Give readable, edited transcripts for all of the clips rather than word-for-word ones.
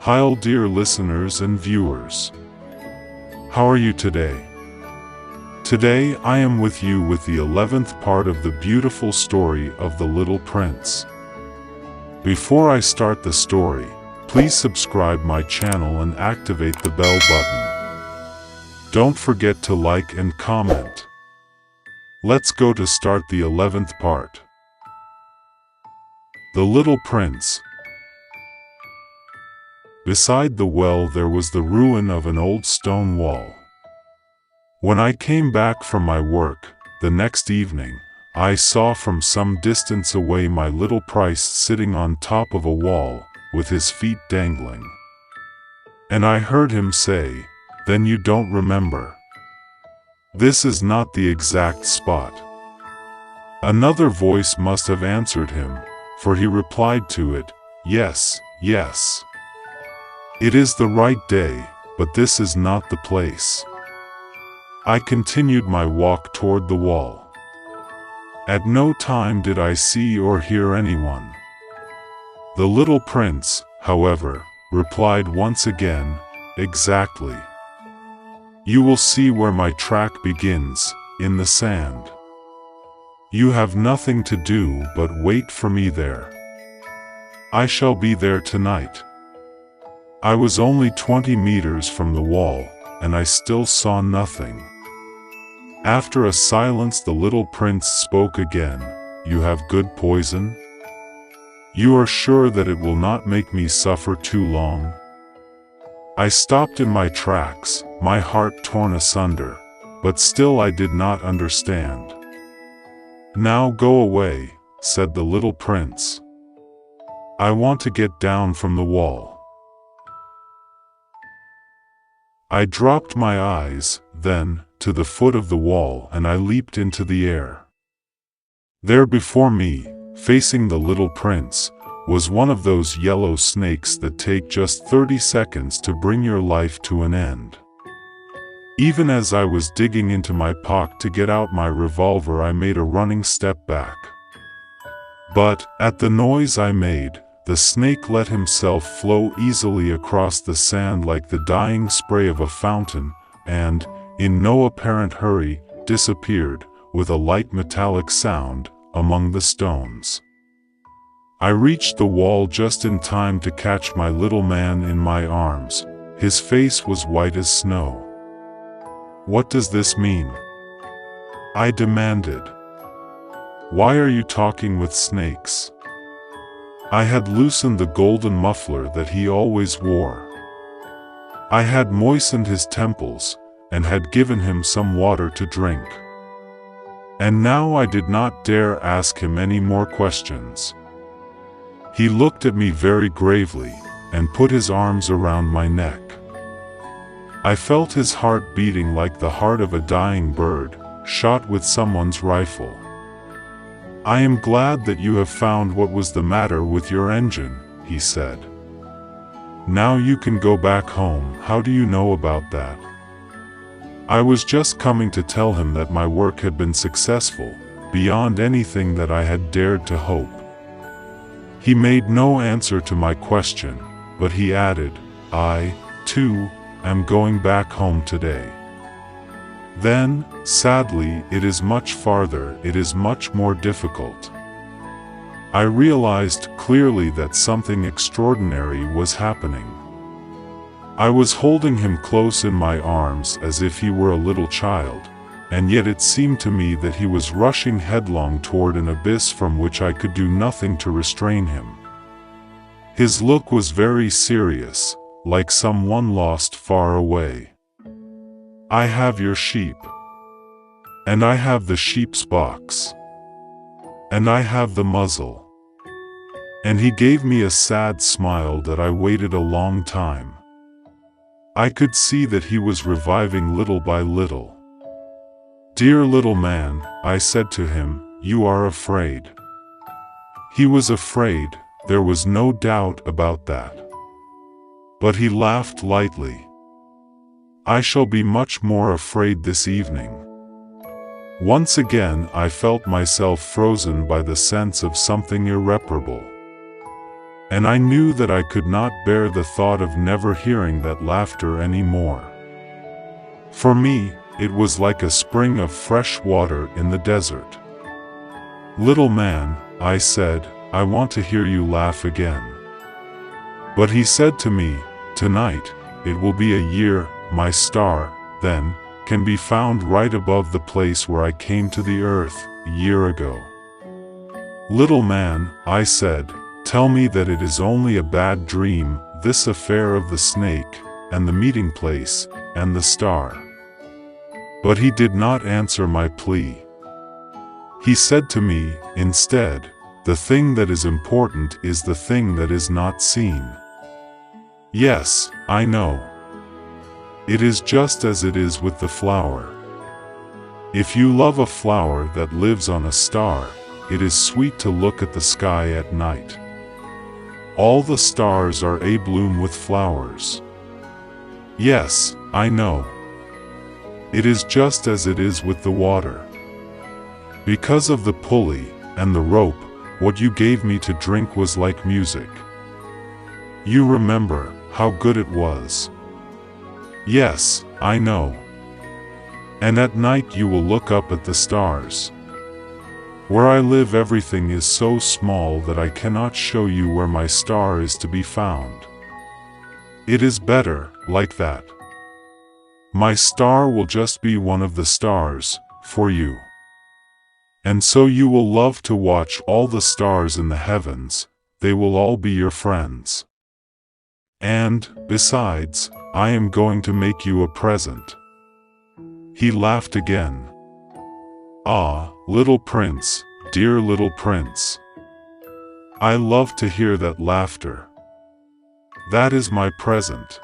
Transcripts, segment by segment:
Hi all dear listeners and viewers. How are you today? Today I am with you with the 11th part of the beautiful story of The Little Prince. Before I start the story, please subscribe my channel and activate the bell button. Don't forget to like and comment. Let's go to start the 11th part. The Little Prince. Beside the well there was the ruin of an old stone wall. When I came back from my work, the next evening, I saw from some distance away my little Prince sitting on top of a wall, with his feet dangling. And I heard him say, "Then you don't remember. This is not the exact spot." Another voice must have answered him, for he replied to it, "Yes, yes. It is the right day, but this is not the place." I continued my walk toward the wall. At no time did I see or hear anyone. The little prince, however, replied once again, "Exactly. You will see where my track begins, in the sand. You have nothing to do but wait for me there. I shall be there tonight." I was only 20 meters from the wall, and I still saw nothing. After a silence the little prince spoke again, "You have good poison? You are sure that it will not make me suffer too long?" I stopped in my tracks, my heart torn asunder, but still I did not understand. "Now go away," said the little prince. "I want to get down from the wall." I dropped my eyes, then, to the foot of the wall, and I leaped into the air. There before me, facing the little prince, was one of those yellow snakes that take just 30 seconds to bring your life to an end. Even as I was digging into my pocket to get out my revolver, I made a running step back. But, at the noise I made, the snake let himself flow easily across the sand like the dying spray of a fountain, and, in no apparent hurry, disappeared, with a light metallic sound, among the stones. I reached the wall just in time to catch my little man in my arms. His face was white as snow. "What does this mean?" I demanded. "Why are you talking with snakes?" I had loosened the golden muffler that he always wore. I had moistened his temples, and had given him some water to drink. And now I did not dare ask him any more questions. He looked at me very gravely, and put his arms around my neck. I felt his heart beating like the heart of a dying bird, shot with someone's rifle. "I am glad that you have found what was the matter with your engine," he said. "Now you can go back home." "How do you know about that?" I was just coming to tell him that my work had been successful, beyond anything that I had dared to hope. He made no answer to my question, but he added, "I, too, am going back home today. Then, sadly, it is much farther, it is much more difficult." I realized clearly that something extraordinary was happening. I was holding him close in my arms as if he were a little child, and yet it seemed to me that he was rushing headlong toward an abyss from which I could do nothing to restrain him. His look was very serious, like someone lost far away. "I have your sheep. And I have the sheep's box. And I have the muzzle." And he gave me a sad smile that I waited a long time. I could see that he was reviving little by little. "Dear little man," I said to him, "you are afraid." He was afraid, there was no doubt about that. But he laughed lightly. "I shall be much more afraid this evening." Once again I felt myself frozen by the sense of something irreparable. and I knew that I could not bear the thought of never hearing that laughter anymore. For me, it was like a spring of fresh water in the desert. "Little man," I said, "I want to hear you laugh again." But he said to me, "Tonight, it will be a year, my star, then, can be found right above the place where I came to the earth, a year ago." "Little man," I said, "tell me that it is only a bad dream, this affair of the snake, and the meeting place, and the star." But he did not answer my plea. He said to me, instead, "The thing that is important is the thing that is not seen." Yes, I know. It is just as it is with the flower. If you love a flower that lives on a star, it is sweet to look at the sky at night. All the stars are abloom with flowers. Yes, I know. It is just as it is with the water. Because of the pulley and the rope, what you gave me to drink was like music. You remember how good it was. Yes, I know. And at night you will look up at the stars. Where I live everything is so small that I cannot show you where my star is to be found. It is better, like that. My star will just be one of the stars, for you. And so you will love to watch all the stars in the heavens, they will all be your friends. And, besides, I am going to make you a present. He laughed again. Ah, little prince, dear little prince. I love to hear that laughter. That is my present.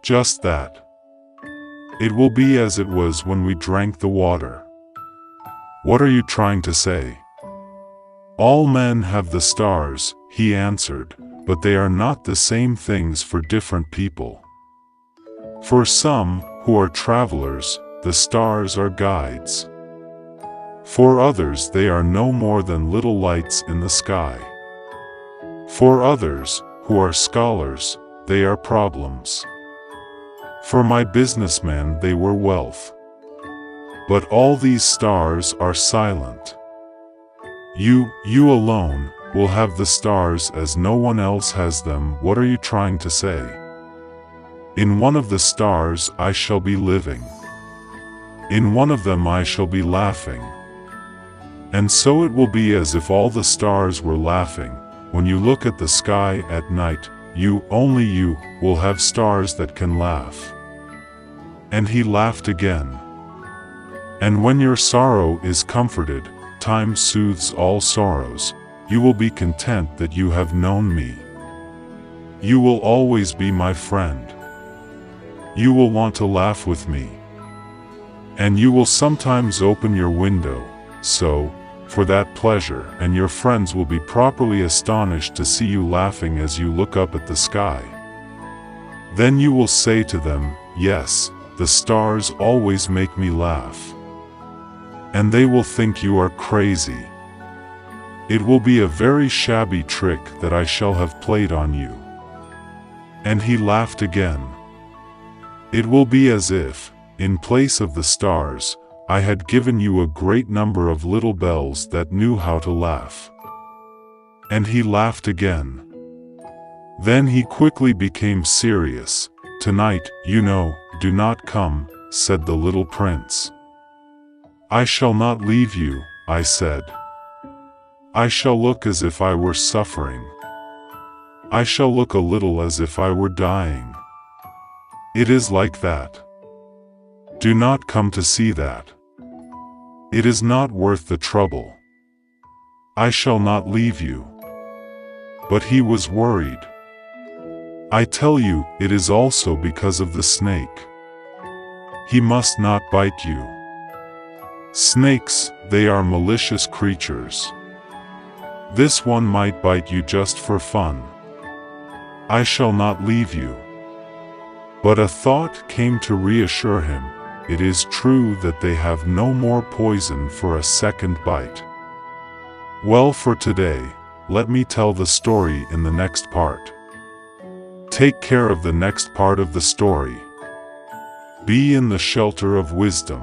Just that. It will be as it was when we drank the water. What are you trying to say? All men have the stars, he answered, but they are not the same things for different people. For some, who are travelers, the stars are guides. For others they are no more than little lights in the sky. For others, who are scholars, they are problems. For my businessmen they were wealth. But all these stars are silent. You alone, will have the stars as no one else has them. What are you trying to say? In one of the stars I shall be living. In one of them I shall be laughing. And so it will be as if all the stars were laughing. When you look at the sky at night, only you, will have stars that can laugh. And he laughed again. And when your sorrow is comforted, time soothes all sorrows, you will be content that you have known me. You will always be my friend. You will want to laugh with me. And you will sometimes open your window, for that pleasure, and your friends will be properly astonished to see you laughing as you look up at the sky. Then you will say to them, "Yes, the stars always make me laugh." And they will think you are crazy. It will be a very shabby trick that I shall have played on you. And he laughed again. It will be as if, in place of the stars, I had given you a great number of little bells that knew how to laugh. And he laughed again. Then he quickly became serious. "Tonight, do not come," said the little prince. "I shall not leave you," I said. "I shall look as if I were suffering. I shall look a little as if I were dying. It is like that. Do not come to see that. It is not worth the trouble. I shall not leave you." But he was worried. "I tell you, it is also because of the snake. He must not bite you. Snakes, they are malicious creatures. This one might bite you just for fun. I shall not leave you." But a thought came to reassure him. It is true that they have no more poison for a second bite. Well, for today, let me tell the story in the next part. Take care of the next part of the story. Be in the shelter of wisdom.